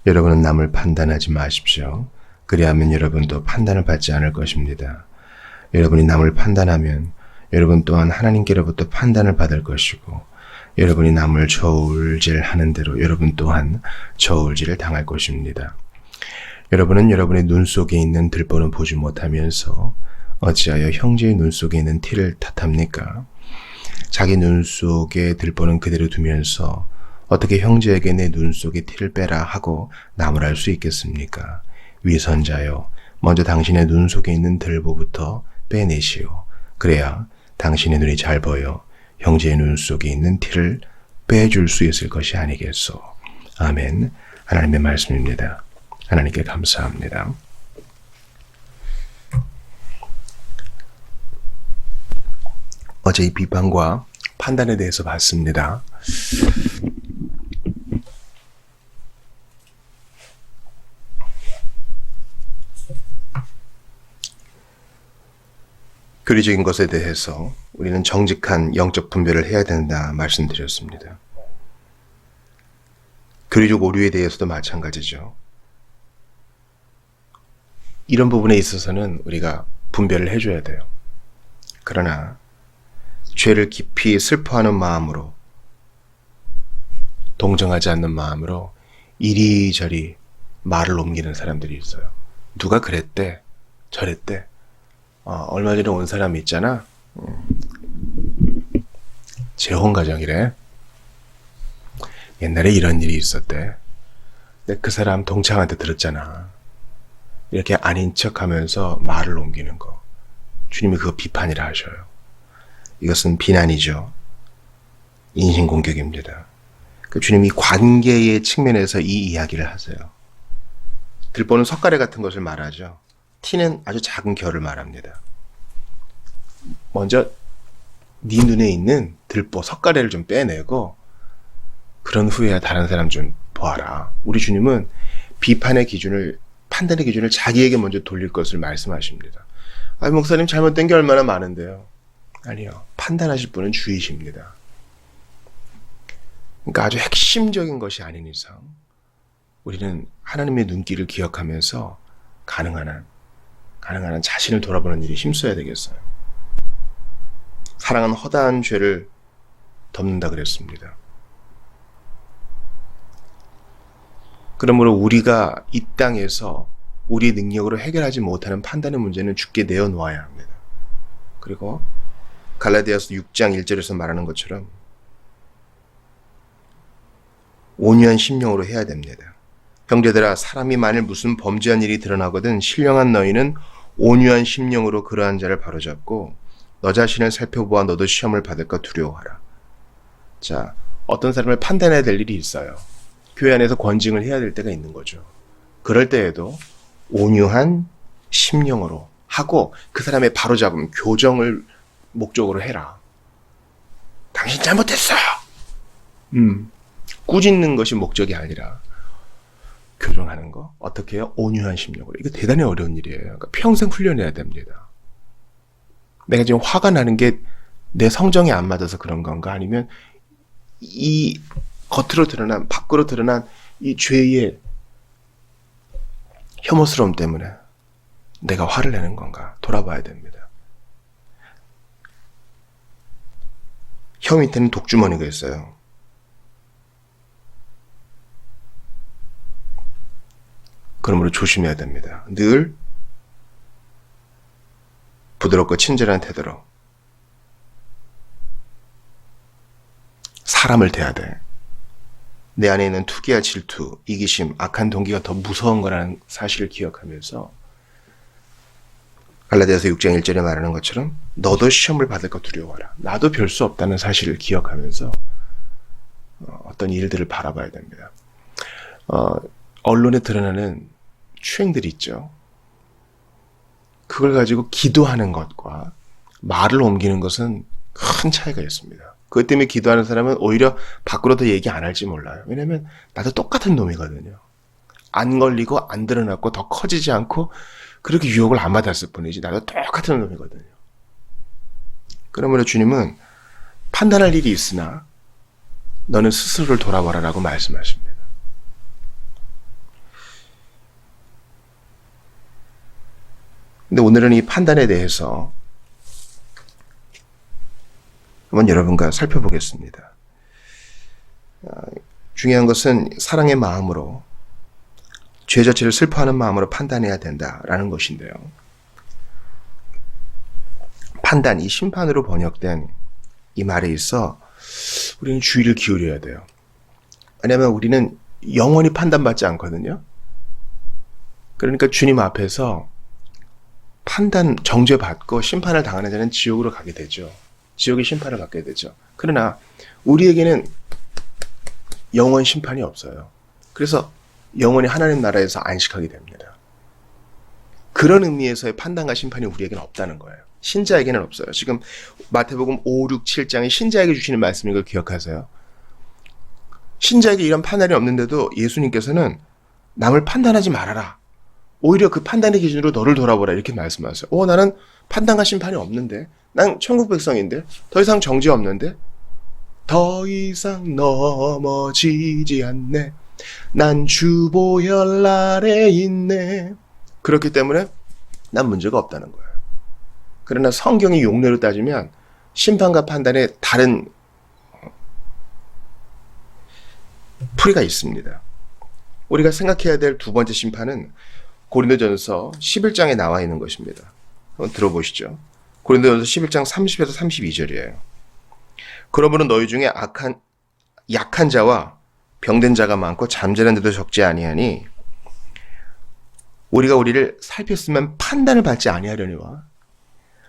여러분은 남을 판단하지 마십시오. 그리하면 여러분도 판단을 받지 않을 것입니다. 여러분이 남을 판단하면 여러분 또한 하나님께로부터 판단을 받을 것이고, 여러분이 남을 저울질하는 대로 여러분 또한 저울질을 당할 것입니다. 여러분은 여러분의 눈 속에 있는 들보는 보지 못하면서 어찌하여 형제의 눈 속에 있는 티를 탓합니까? 자기 눈 속에 들보는 그대로 두면서 어떻게 형제에게 내 눈 속에 티를 빼라 하고 나무랄 수 있겠습니까? 위선자여, 먼저 당신의 눈 속에 있는 들보부터 빼내시오. 그래야 당신의 눈이 잘 보여 형제의 눈 속에 있는 티를 빼줄 수 있을 것이 아니겠소. 아멘. 하나님의 말씀입니다. 하나님께 감사합니다. 어제 이 비판과 판단에 대해서 봤습니다. 교리적인 것에 대해서 우리는 정직한 영적 분별을 해야 된다 말씀드렸습니다. 교리적 오류에 대해서도 마찬가지죠. 이런 부분에 있어서는 우리가 분별을 해줘야 돼요. 그러나 죄를 깊이 슬퍼하는 마음으로, 동정하지 않는 마음으로 이리저리 말을 옮기는 사람들이 있어요. 누가 그랬대, 저랬대. 얼마 전에 온 사람이 있잖아. 재혼 가정이래. 옛날에 이런 일이 있었대. 근데 그 사람 동창한테 들었잖아. 이렇게 아닌 척하면서 말을 옮기는 거. 주님이 그거 비판이라 하셔요. 이것은 비난이죠. 인신공격입니다. 그 주님이 관계의 측면에서 이 이야기를 하세요. 들보는 석가래 같은 것을 말하죠. 티는 아주 작은 결을 말합니다. 먼저 네 눈에 있는 들보, 석가래를 좀 빼내고 그런 후에야 다른 사람 좀 보아라. 우리 주님은 비판의 기준을, 판단의 기준을 자기에게 먼저 돌릴 것을 말씀하십니다. 목사님 잘못된 게 얼마나 많은데요. 아니요. 판단하실 분은 주이십니다. 그러니까 아주 핵심적인 것이 아닌 이상 우리는 하나님의 눈길을 기억하면서 가능한 한 자신을 돌아보는 일에 힘써야 되겠어요. 사랑은 허다한 죄를 덮는다 그랬습니다. 그러므로 우리가 이 땅에서 우리의 능력으로 해결하지 못하는 판단의 문제는 주께 내어놓아야 합니다. 그리고 갈라디아서 6장 1절에서 말하는 것처럼 온유한 심령으로 해야 됩니다. 형제들아, 사람이 만일 무슨 범죄한 일이 드러나거든 신령한 너희는 온유한 심령으로 그러한 자를 바로잡고 너 자신을 살펴보아 너도 시험을 받을까 두려워하라. 자, 어떤 사람을 판단해야 될 일이 있어요. 교회 안에서 권징을 해야 될 때가 있는 거죠. 그럴 때에도 온유한 심령으로 하고 그 사람의 바로잡음, 교정을 목적으로 해라. 당신 잘못했어요. 꾸짖는 것이 목적이 아니라 교정하는 거. 어떻게 해요? 온유한 심령으로. 이거 대단히 어려운 일이에요. 그러니까 평생 훈련해야 됩니다. 내가 지금 화가 나는 게 내 성정에 안 맞아서 그런 건가? 아니면 이 겉으로 드러난, 밖으로 드러난 이 죄의 혐오스러움 때문에 내가 화를 내는 건가? 돌아봐야 됩니다. 혀 밑에는 독주머니가 있어요. 그러므로 조심해야 됩니다. 늘 부드럽고 친절한 태도로 사람을 대해야 돼. 내 안에 있는 투기와 질투, 이기심, 악한 동기가 더 무서운 거라는 사실을 기억하면서 갈라디아서 6장 1절에 말하는 것처럼 너도 시험을 받을 거 두려워하라. 나도 별 수 없다는 사실을 기억하면서 어떤 일들을 바라봐야 됩니다. 언론에 드러나는 추행들이 있죠. 그걸 가지고 기도하는 것과 말을 옮기는 것은 큰 차이가 있습니다. 그것 때문에 기도하는 사람은 오히려 밖으로 더 얘기 안 할지 몰라요. 왜냐면 나도 똑같은 놈이거든요. 안 걸리고 안 드러났고 더 커지지 않고 그렇게 유혹을 안 받았을 뿐이지 나도 똑같은 놈이거든요. 그러므로 주님은 판단할 일이 있으나 너는 스스로를 돌아보라라고 말씀하십니다. 근데 오늘은 이 판단에 대해서 한번 여러분과 살펴보겠습니다. 중요한 것은 사랑의 마음으로 죄 자체를 슬퍼하는 마음으로 판단해야 된다라는 것인데요. 판단, 이 심판으로 번역된 이 말에 있어 우리는 주의를 기울여야 돼요. 왜냐하면 우리는 영원히 판단받지 않거든요. 그러니까 주님 앞에서 판단, 정죄받고 심판을 당하는 자는 지옥으로 가게 되죠. 지옥의 심판을 받게 되죠. 그러나 우리에게는 영원 심판이 없어요. 그래서 영원히 하나님 나라에서 안식하게 됩니다. 그런 의미에서의 판단과 심판이 우리에게는 없다는 거예요. 신자에게는 없어요. 지금 마태복음 5, 6, 7장이 신자에게 주시는 말씀인 걸 기억하세요. 신자에게 이런 판단이 없는데도 예수님께서는 남을 판단하지 말아라. 오히려 그 판단의 기준으로 너를 돌아보라 이렇게 말씀하세요. 나는 판단과 심판이 없는데, 난 천국 백성인데, 더 이상 정죄 없는데, 더 이상 넘어지지 않네. 난 주보혈 아래 있네. 그렇기 때문에 난 문제가 없다는 거예요. 그러나 성경의 용례로 따지면 심판과 판단에 다른 풀이가 있습니다. 우리가 생각해야 될 두 번째 심판은 고린도전서 11장에 나와 있는 것입니다. 한번 들어보시죠. 고린도전서 11장 30에서 32절이에요. 그러므로 너희 중에 약한 자와 병든 자가 많고 잠자는 데도 적지 아니하니 우리가 우리를 살폈으면 판단을 받지 아니하려니와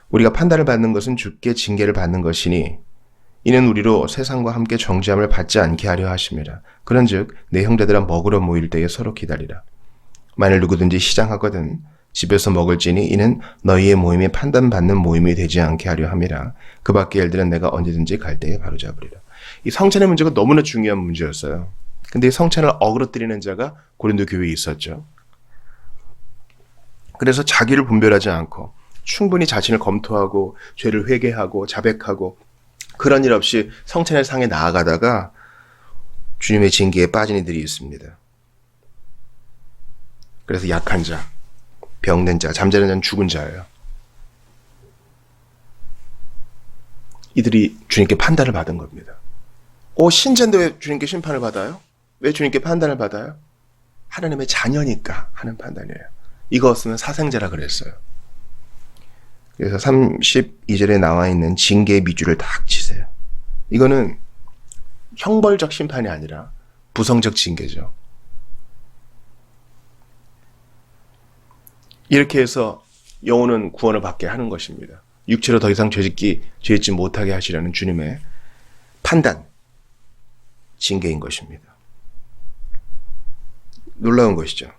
우리가 판단을 받는 것은 주께 징계를 받는 것이니 이는 우리로 세상과 함께 정죄함을 받지 않게 하려 하심이라. 그런즉 내 형제들아 먹으러 모일 때에 서로 기다리라. 만일 누구든지 시장하거든 집에서 먹을지니 이는 너희의 모임이 판단받는 모임이 되지 않게 하려 함이라. 그 밖의 일들은 내가 언제든지 갈 때에 바로잡으리라. 이 성찬의 문제가 너무나 중요한 문제였어요. 근데 이 성찬을 어그러뜨리는 자가 고린도 교회에 있었죠. 그래서 자기를 분별하지 않고 충분히 자신을 검토하고 죄를 회개하고 자백하고 그런 일 없이 성찬의 상에 나아가다가 주님의 징계에 빠진 이들이 있습니다. 그래서 약한 자, 병든 자, 잠자는 자는 죽은 자예요. 이들이 주님께 판단을 받은 겁니다. 신자인데 왜 주님께 심판을 받아요? 왜 주님께 판단을 받아요? 하나님의 자녀니까 하는 판단이에요. 이거 없으면 사생자라 그랬어요. 그래서 32절에 나와 있는 징계의 밑줄을 딱 치세요. 이거는 형벌적 심판이 아니라 부성적 징계죠. 이렇게 해서 영혼은 구원을 받게 하는 것입니다. 육체로 더 이상 죄짓지 못하게 하시려는 주님의 판단, 징계인 것입니다. 놀라운 것이죠.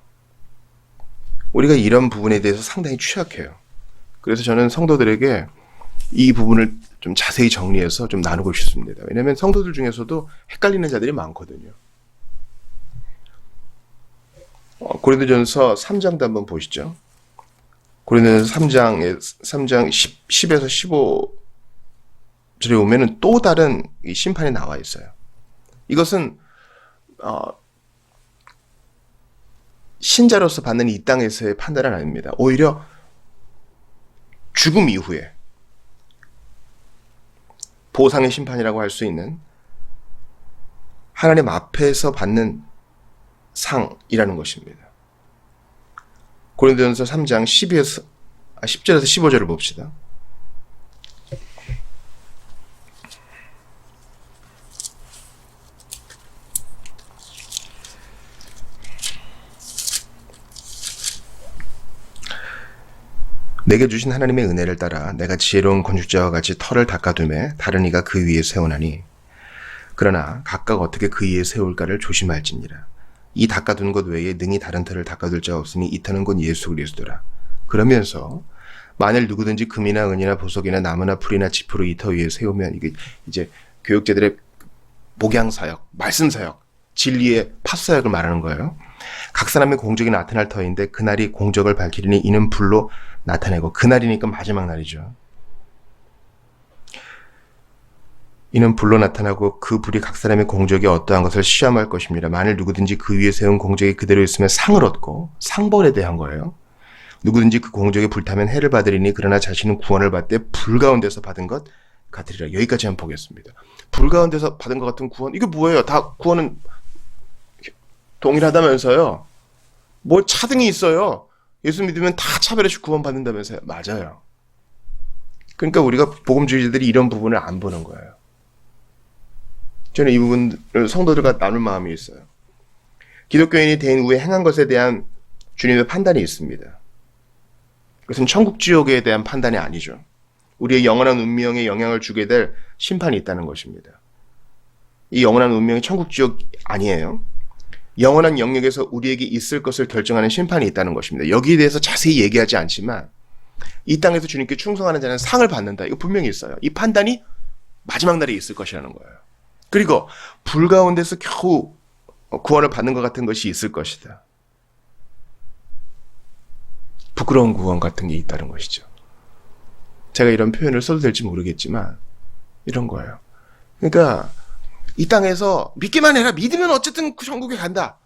우리가 이런 부분에 대해서 상당히 취약해요. 그래서 저는 성도들에게 이 부분을 좀 자세히 정리해서 좀 나누고 싶습니다. 왜냐하면 성도들 중에서도 헷갈리는 자들이 많거든요. 고린도전서 3장도 한번 보시죠. 고린도전서 3장 10에서 15절에 오면은 또 다른 이 심판이 나와 있어요. 이것은 신자로서 받는 이 땅에서의 판단은 아닙니다. 오히려 죽음 이후에 보상의 심판이라고 할 수 있는 하나님 앞에서 받는 상이라는 것입니다. 고린도전서 3장 10절에서 15절을 봅시다. 내게 주신 하나님의 은혜를 따라 내가 지혜로운 건축자와 같이 터를 닦아두매 다른 이가 그 위에 세우나니 그러나 각각 어떻게 그 위에 세울까를 조심할지니라. 이 닦아둔 것 외에 능히 다른 터를 닦아둘 자 없으니 이 터는 곧 예수 그리스도라. 그러면서 만일 누구든지 금이나 은이나 보석이나 나무나 풀이나 지푸로 이 터 위에 세우면 이게 이제 교육자들의 목양사역, 말씀사역, 진리의 팥사역을 말하는 거예요. 각 사람의 공적이 나타날 터인데 그날이 공적을 밝히리니 이는 불로 나타내고 그날이니까 마지막 날이죠. 이는 불로 나타나고 그 불이 각 사람의 공적이 어떠한 것을 시험할 것입니다. 만일 누구든지 그 위에 세운 공적이 그대로 있으면 상을 얻고 상벌에 대한 거예요. 누구든지 그 공적에 불타면 해를 받으리니 그러나 자신은 구원을 받되 불 가운데서 받은 것 같으리라. 여기까지 한번 보겠습니다. 불 가운데서 받은 것 같은 구원, 이게 뭐예요? 다 구원은 동일하다면서요. 뭐 차등이 있어요. 예수 믿으면 다 차별없이 구원받는다면서요. 맞아요. 그러니까 우리가 복음주의자들이 이런 부분을 안 보는 거예요. 저는 이 부분을 성도들과 나눌 마음이 있어요. 기독교인이 된 후에 행한 것에 대한 주님의 판단이 있습니다. 그것은 천국 지옥에 대한 판단이 아니죠. 우리의 영원한 운명에 영향을 주게 될 심판이 있다는 것입니다. 이 영원한 운명이 천국 지옥 아니에요. 영원한 영역에서 우리에게 있을 것을 결정하는 심판이 있다는 것입니다. 여기에 대해서 자세히 얘기하지 않지만 이 땅에서 주님께 충성하는 자는 상을 받는다. 이거 분명히 있어요. 이 판단이 마지막 날에 있을 것이라는 거예요. 그리고 불 가운데서 겨우 구원을 받는 것 같은 것이 있을 것이다. 부끄러운 구원 같은 게 있다는 것이죠. 제가 이런 표현을 써도 될지 모르겠지만 이런 거예요. 그러니까 이 땅에서 믿기만 해라. 믿으면 어쨌든 그 천국에 간다.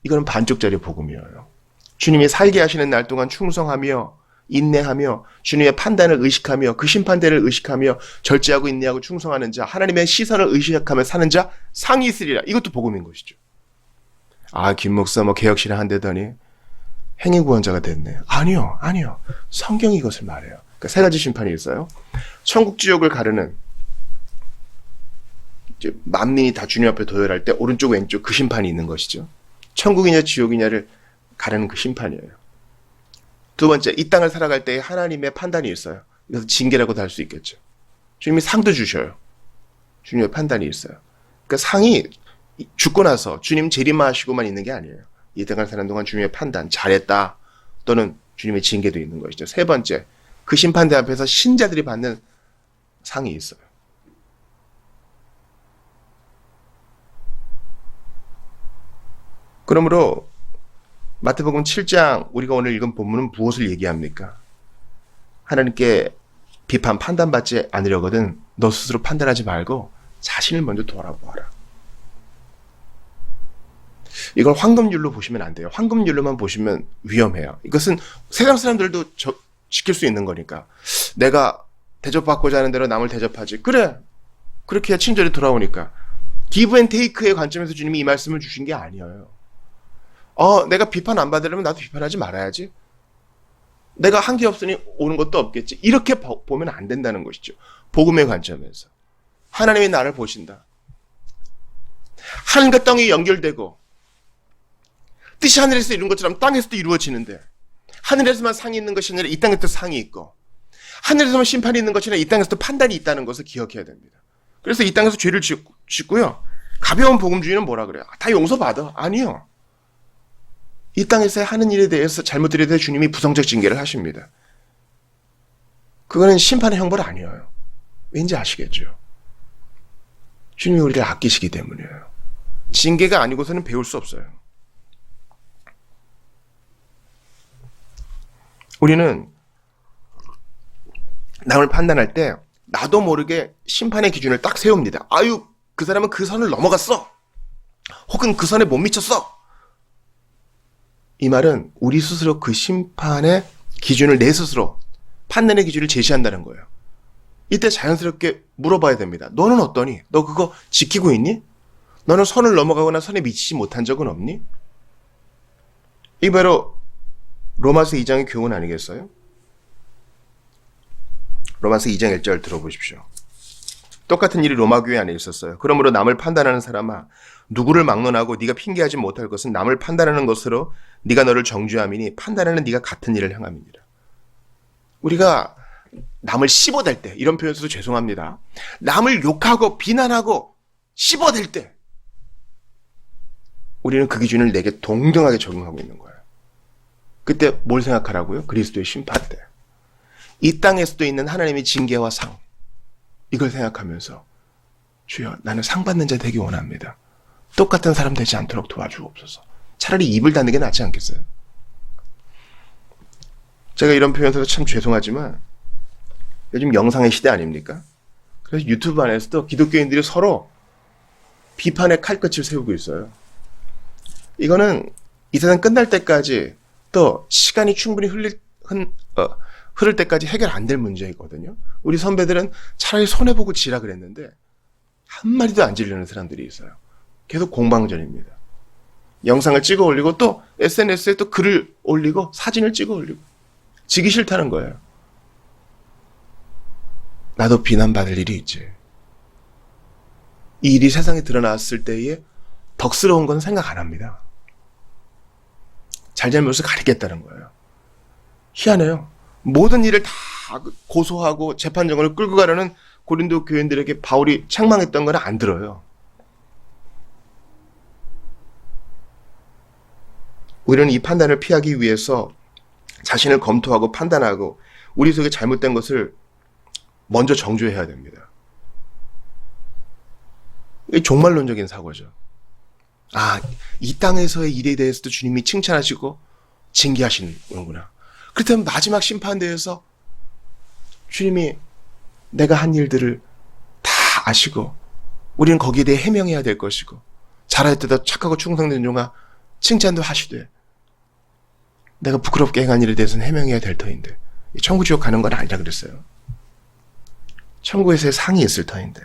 이거는 반쪽짜리 복음이에요. 주님이 살게 하시는 날 동안 충성하며 인내하며 주님의 판단을 의식하며 그 심판대를 의식하며 절제하고 인내하고 충성하는 자, 하나님의 시선을 의식하며 사는 자 상이 있으리라. 이것도 복음인 것이죠. 아, 김 목사 뭐 개혁신앙 한다더니 행위구원자가 됐네. 아니요. 성경이 이것을 말해요. 그러니까 세 가지 심판이 있어요. 천국 지옥을 가르는 이제 만민이 다 주님 앞에 도열할 때 오른쪽 왼쪽 그 심판이 있는 것이죠. 천국이냐 지옥이냐를 가르는 그 심판이에요. 두 번째, 이 땅을 살아갈 때 하나님의 판단이 있어요. 그래서 징계라고도 할 수 있겠죠. 주님이 상도 주셔요. 주님의 판단이 있어요. 그러니까 상이 죽고 나서 주님 재림하시고만 있는 게 아니에요. 이 땅을 사는 동안 주님의 판단, 잘했다 또는 주님의 징계도 있는 것이죠. 세 번째, 그 심판대 앞에서 신자들이 받는 상이 있어요. 그러므로 마태복음 7장 우리가 오늘 읽은 본문은 무엇을 얘기합니까? 하나님께 비판, 판단받지 않으려거든 너 스스로 판단하지 말고 자신을 먼저 돌아보아라. 이걸 황금률로 보시면 안 돼요. 황금률로만 보시면 위험해요. 이것은 세상 사람들도 지킬 수 있는 거니까. 내가 대접받고자 하는 대로 남을 대접하지. 그래. 그렇게 해야 친절이 돌아오니까. 기브 앤 테이크의 관점에서 주님이 이 말씀을 주신 게 아니에요. 내가 비판 안 받으려면 나도 비판하지 말아야지. 내가 한 게 없으니 오는 것도 없겠지. 이렇게 보면 안 된다는 것이죠. 복음의 관점에서. 하나님이 나를 보신다. 하늘과 땅이 연결되고 뜻이 하늘에서 이룬 것처럼 땅에서도 이루어지는데 하늘에서만 상이 있는 것이 아니라 이 땅에도 상이 있고 하늘에서만 심판이 있는 것이 아니라 이 땅에서도 판단이 있다는 것을 기억해야 됩니다. 그래서 이 땅에서 죄를 짓고요. 가벼운 복음주의는 뭐라 그래요? 다 용서받아. 아니요. 이 땅에서 하는 일에 대해서 잘못들에 대해 주님이 부정적 징계를 하십니다. 그거는 심판의 형벌 아니에요. 왠지 아시겠죠? 주님이 우리를 아끼시기 때문이에요. 징계가 아니고서는 배울 수 없어요. 우리는 남을 판단할 때 나도 모르게 심판의 기준을 딱 세웁니다. 아유, 그 사람은 그 선을 넘어갔어. 혹은 그 선에 못 미쳤어. 이 말은 우리 스스로 그 심판의 기준을 내 스스로 판단의 기준을 제시한다는 거예요. 이때 자연스럽게 물어봐야 됩니다. 너는 어떠니? 너 그거 지키고 있니? 너는 선을 넘어가거나 선에 미치지 못한 적은 없니? 이 바로 로마서 2장의 교훈 아니겠어요? 로마서 2장 1절 들어보십시오. 똑같은 일이 로마 교회 안에 있었어요. 그러므로 남을 판단하는 사람아, 누구를 막론하고 네가 핑계하지 못할 것은 남을 판단하는 것으로 네가 너를 정죄함이니 판단하는 네가 같은 일을 행함이니라. 우리가 남을 씹어댈 때, 이런 표현 써서 죄송합니다. 남을 욕하고 비난하고 씹어댈 때 우리는 그 기준을 내게 동등하게 적용하고 있는 거예요. 그때 뭘 생각하라고요? 그리스도의 심판 때. 이 땅에서도 있는 하나님의 징계와 상, 이걸 생각하면서 주여, 나는 상 받는 자 되기 원합니다. 똑같은 사람 되지 않도록 도와주옵소서. 차라리 입을 닫는 게 낫지 않겠어요? 제가 이런 표현 써서 참 죄송하지만 요즘 영상의 시대 아닙니까? 그래서 유튜브 안에서도 기독교인들이 서로 비판의 칼끝을 세우고 있어요. 이거는 이 세상 끝날 때까지 또 시간이 충분히 흐를 때까지 해결 안 될 문제이거든요. 우리 선배들은 차라리 손해보고 지라 그랬는데 한마디도 안 지르는 사람들이 있어요. 계속 공방전입니다. 영상을 찍어 올리고 또 SNS에 또 글을 올리고 사진을 찍어 올리고 지기 싫다는 거예요. 나도 비난받을 일이 있지. 이 일이 세상에 드러났을 때에 덕스러운 건 생각 안 합니다. 잘잘못을 가리겠다는 거예요. 희한해요. 모든 일을 다 고소하고 재판정을 끌고 가려는 고린도 교인들에게 바울이 책망했던 건 안 들어요. 우리는 이 판단을 피하기 위해서 자신을 검토하고 판단하고 우리 속에 잘못된 것을 먼저 정죄해야 됩니다. 이게 종말론적인 사고죠. 이 땅에서의 일에 대해서도 주님이 칭찬하시고 징계하시는구나. 그렇다면 마지막 심판대에서 주님이 내가 한 일들을 다 아시고 우리는 거기에 대해 해명해야 될 것이고 잘하였다 착하고 충성된 종아 칭찬도 하시되 내가 부끄럽게 행한 일에 대해서는 해명해야 될 터인데 천국 지옥 가는 건 아니라 그랬어요. 천국에서의 상이 있을 터인데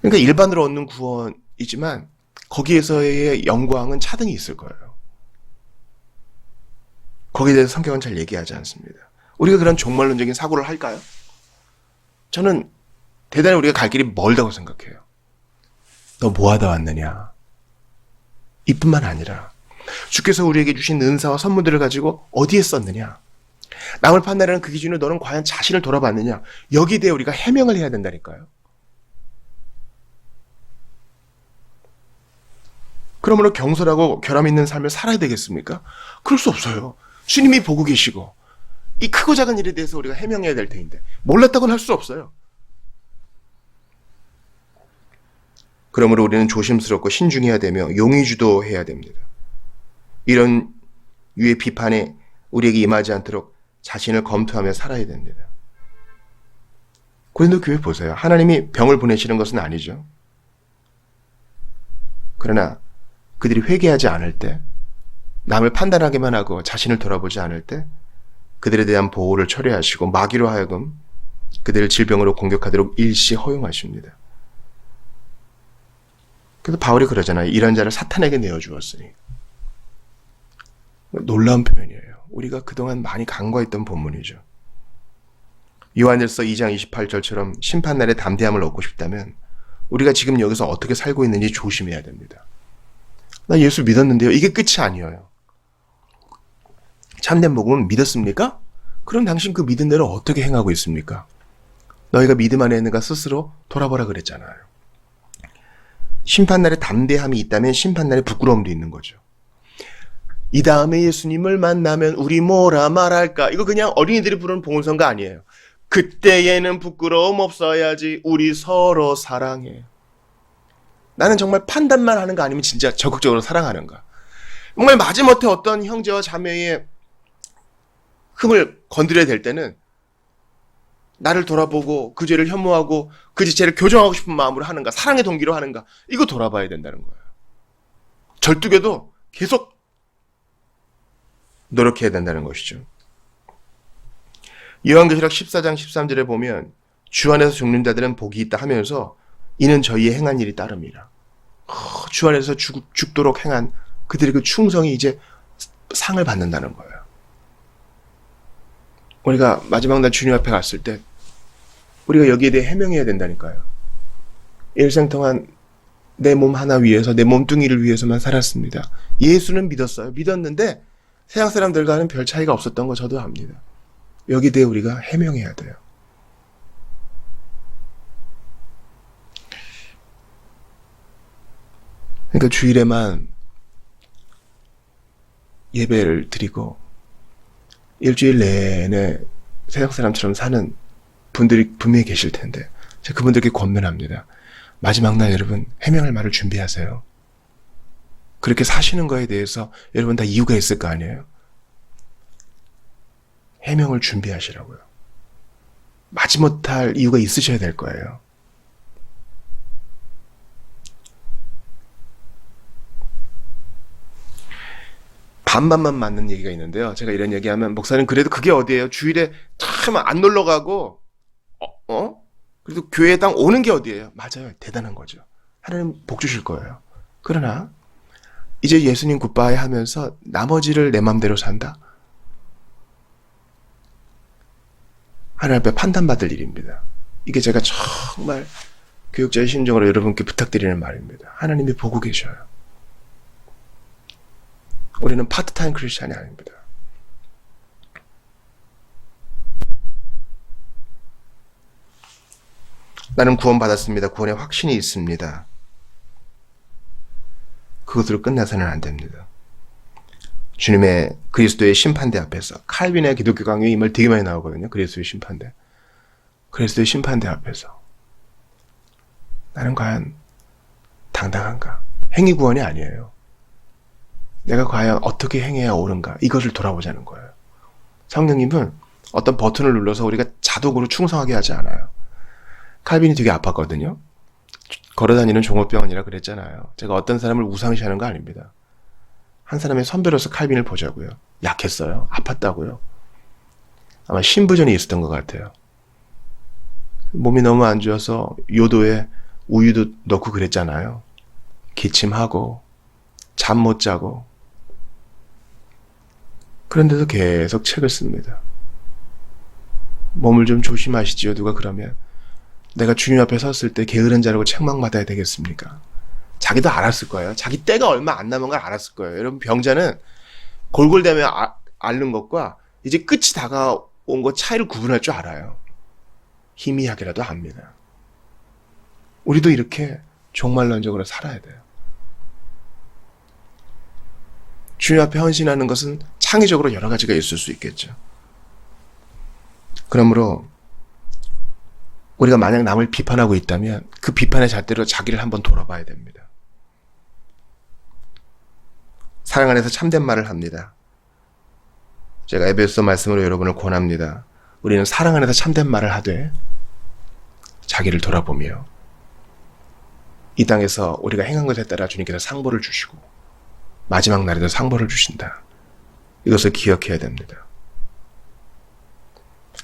그러니까 일반으로 얻는 구원이지만 거기에서의 영광은 차등이 있을 거예요. 거기에 대해서 성경은 잘 얘기하지 않습니다. 우리가 그런 종말론적인 사고를 할까요? 저는 대단히 우리가 갈 길이 멀다고 생각해요. 너 뭐하다 왔느냐? 이뿐만 아니라 주께서 우리에게 주신 은사와 선물들을 가지고 어디에 썼느냐? 남을 판단하는 그 기준으로 너는 과연 자신을 돌아봤느냐? 여기에 대해 우리가 해명을 해야 된다니까요. 그러므로 경솔하고 결함 있는 삶을 살아야 되겠습니까? 그럴 수 없어요. 주님이 보고 계시고 이 크고 작은 일에 대해서 우리가 해명해야 될 텐데 몰랐다고는 할 수 없어요. 그러므로 우리는 조심스럽고 신중해야 되며 용의주도해야 됩니다. 이런 유의 비판에 우리에게 임하지 않도록 자신을 검토하며 살아야 됩니다. 고린도 교회 보세요. 하나님이 병을 보내시는 것은 아니죠. 그러나 그들이 회개하지 않을 때, 남을 판단하기만 하고 자신을 돌아보지 않을 때 그들에 대한 보호를 철회하시고 마귀로 하여금 그들을 질병으로 공격하도록 일시 허용하십니다. 그래서 바울이 그러잖아요. 이런 자를 사탄에게 내어주었으니. 놀라운 표현이에요. 우리가 그동안 많이 간과했던 본문이죠. 요한일서 2장 28절처럼 심판날의 담대함을 얻고 싶다면 우리가 지금 여기서 어떻게 살고 있는지 조심해야 됩니다. 나 예수 믿었는데요. 이게 끝이 아니에요. 참된 복음은 믿었습니까? 그럼 당신 그 믿은 대로 어떻게 행하고 있습니까? 너희가 믿음 안에 있는가 스스로 돌아보라 그랬잖아요. 심판날에 담대함이 있다면 심판날에 부끄러움도 있는 거죠. 이 다음에 예수님을 만나면 우리 뭐라 말할까? 이거 그냥 어린이들이 부르는 봉헌성가 아니에요. 그때에는 부끄러움 없어야지. 우리 서로 사랑해. 나는 정말 판단만 하는 거 아니면 진짜 적극적으로 사랑하는가? 정말 마지못해 어떤 형제와 자매의 흠을 건드려야 될 때는 나를 돌아보고 그 죄를 혐오하고 그 죄를 교정하고 싶은 마음으로 하는가? 사랑의 동기로 하는가? 이거 돌아봐야 된다는 거예요. 절뚝에도 계속 노력해야 된다는 것이죠. 요한계시록 14장 13절에 보면 주 안에서 죽는 자들은 복이 있다 하면서 이는 저희의 행한 일이 따릅니다. 주 안에서 죽도록 행한 그들의 그 충성이 이제 상을 받는다는 거예요. 우리가 마지막 날 주님 앞에 갔을 때 우리가 여기에 대해 해명해야 된다니까요. 일생 동안 내 몸 하나 위해서 내 몸뚱이를 위해서만 살았습니다. 예수는 믿었어요. 믿었는데 세상 사람들과는 별 차이가 없었던 거 저도 압니다. 여기에 대해 우리가 해명해야 돼요. 그러니까 주일에만 예배를 드리고 일주일 내내 세상 사람처럼 사는 분들이 분명히 계실 텐데 제가 그분들께 권면합니다. 마지막 날 여러분 해명할 말을 준비하세요. 그렇게 사시는 거에 대해서 여러분 다 이유가 있을 거 아니에요. 해명을 준비하시라고요. 마지못할 이유가 있으셔야 될 거예요. 반반만 맞는 얘기가 있는데요. 제가 이런 얘기하면 목사님 그래도 그게 어디예요? 주일에 참 안 놀러 가고 그래도 교회당 오는 게 어디예요? 맞아요. 대단한 거죠. 하나님 복 주실 거예요. 그러나 이제 예수님 굿바이 하면서 나머지를 내 맘대로 산다? 하나님 앞에 판단받을 일입니다. 이게 제가 정말 교육자의 심정으로 여러분께 부탁드리는 말입니다. 하나님이 보고 계셔요. 우리는 파트타임 크리스찬이 아닙니다. 나는 구원받았습니다. 구원의 확신이 있습니다. 그것으로 끝나서는 안 됩니다. 주님의 그리스도의 심판대 앞에서, 칼빈의 기독교 강의에 이 말 되게 많이 나오거든요. 그리스도의 심판대. 그리스도의 심판대 앞에서 나는 과연 당당한가? 행위 구원이 아니에요. 내가 과연 어떻게 행해야 옳은가? 이것을 돌아보자는 거예요. 성령님은 어떤 버튼을 눌러서 우리가 자동으로 충성하게 하지 않아요. 칼빈이 되게 아팠거든요. 걸어다니는 종업병원이라 그랬잖아요. 제가 어떤 사람을 우상시하는 거 아닙니다. 한 사람의 선배로서 칼빈을 보자고요. 약했어요. 아팠다고요. 아마 신부전이 있었던 것 같아요. 몸이 너무 안 좋아서 요도에 우유도 넣고 그랬잖아요. 기침하고 잠 못 자고. 그런데도 계속 책을 씁니다. 몸을 좀 조심하시지요. 누가 그러면 내가 주님 앞에 섰을 때 게으른 자라고 책망받아야 되겠습니까? 자기도 알았을 거예요. 자기 때가 얼마 안 남은 걸 알았을 거예요. 여러분 병자는 골골대며 앓는 것과 이제 끝이 다가온 것 차이를 구분할 줄 알아요. 희미하게라도 압니다. 우리도 이렇게 종말론적으로 살아야 돼요. 주님 앞에 헌신하는 것은 창의적으로 여러 가지가 있을 수 있겠죠. 그러므로 우리가 만약 남을 비판하고 있다면 그 비판의 잣대로 자기를 한번 돌아봐야 됩니다. 사랑 안에서 참된 말을 합니다. 제가 에베소 말씀으로 여러분을 권합니다. 우리는 사랑 안에서 참된 말을 하되 자기를 돌아보며 이 땅에서 우리가 행한 것에 따라 주님께서 상보를 주시고 마지막 날에도 상보를 주신다. 이것을 기억해야 됩니다.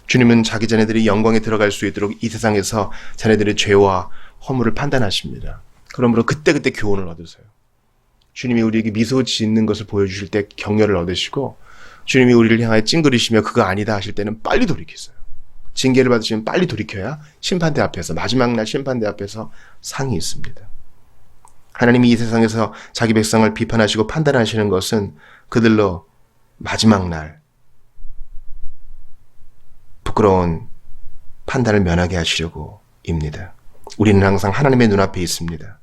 주님은 자기 자녀들이 영광에 들어갈 수 있도록 이 세상에서 자녀들의 죄와 허물을 판단하십니다. 그러므로 그때그때 교훈을 얻으세요. 주님이 우리에게 미소 짓는 것을 보여주실 때 격려를 얻으시고 주님이 우리를 향하여 찡그리시며 그거 아니다 하실 때는 빨리 돌이키세요. 징계를 받으시면 빨리 돌이켜야 심판대 앞에서 마지막 날 심판대 앞에서 상이 있습니다. 하나님이 이 세상에서 자기 백성을 비판하시고 판단하시는 것은 그들로 마지막 날 부끄러운 판단을 면하게 하시려고 입니다. 우리는 항상 하나님의 눈앞에 있습니다.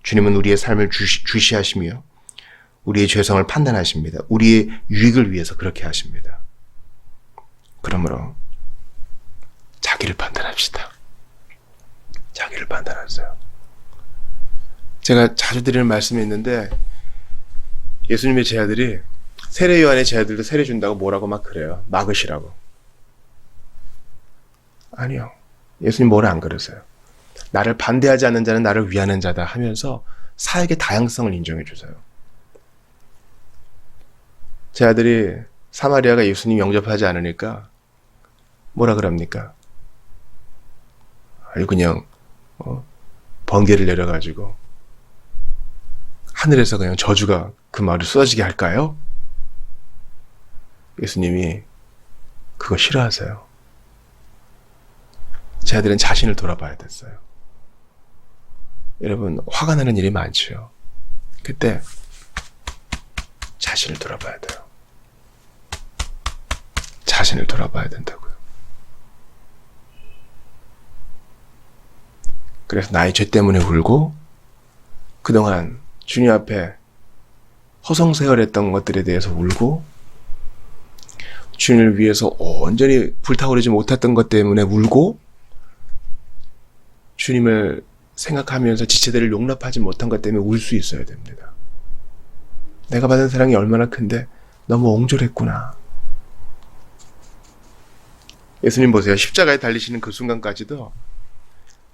주님은 우리의 삶을 주시하시며 우리의 죄성을 판단하십니다. 우리의 유익을 위해서 그렇게 하십니다. 그러므로 자기를 판단합시다. 자기를 판단하세요. 제가 자주 드리는 말씀이 있는데 예수님의 제자들이 세례 요한의 제자들도 세례 준다고 뭐라고 막 그래요. 막으시라고. 아니요. 예수님 뭐라 안 그러세요. 나를 반대하지 않는 자는 나를 위하는 자다 하면서 사역의 다양성을 인정해 주세요. 제자들이 사마리아가 예수님 영접하지 않으니까 뭐라 그럽니까? 아니 그냥 번개를 내려가지고 하늘에서 그냥 저주가 그 마을을 쏟아지게 할까요? 예수님이 그거 싫어하세요. 제자들은 자신을 돌아봐야 됐어요. 여러분 화가 나는 일이 많지요. 그때 자신을 돌아봐야 돼요. 자신을 돌아봐야 된다고요. 그래서 나의 죄 때문에 울고 그동안 주님 앞에 허송세월했던 것들에 대해서 울고 주님을 위해서 온전히 불타오르지 못했던 것 때문에 울고 주님을 생각하면서 지체들을 용납하지 못한 것 때문에 울 수 있어야 됩니다. 내가 받은 사랑이 얼마나 큰데 너무 옹졸했구나. 예수님 보세요. 십자가에 달리시는 그 순간까지도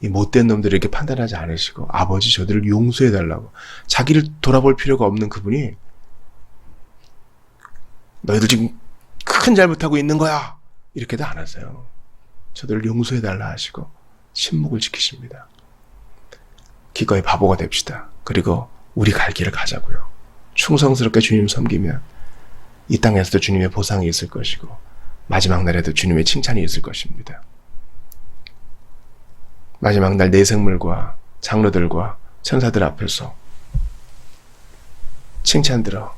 이 못된 놈들을 이렇게 판단하지 않으시고 아버지 저들을 용서해달라고 자기를 돌아볼 필요가 없는 그분이 너희들 지금 큰 잘못하고 있는 거야. 이렇게도 안 하세요. 저들을 용서해달라 하시고 침묵을 지키십니다. 기꺼이 바보가 됩시다. 그리고 우리 갈 길을 가자고요. 충성스럽게 주님 섬기면 이 땅에서도 주님의 보상이 있을 것이고 마지막 날에도 주님의 칭찬이 있을 것입니다. 마지막 날 내 생물과 장로들과 천사들 앞에서 칭찬 들어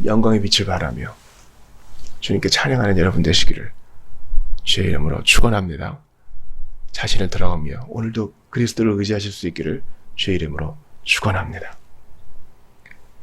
영광의 빛을 바라며 주님께 찬양하는 여러분 되시기를 주의 이름으로 축원합니다. 자신을 들어가며 오늘도 그리스도를 의지하실 수 있기를 주의 이름으로 축원합니다.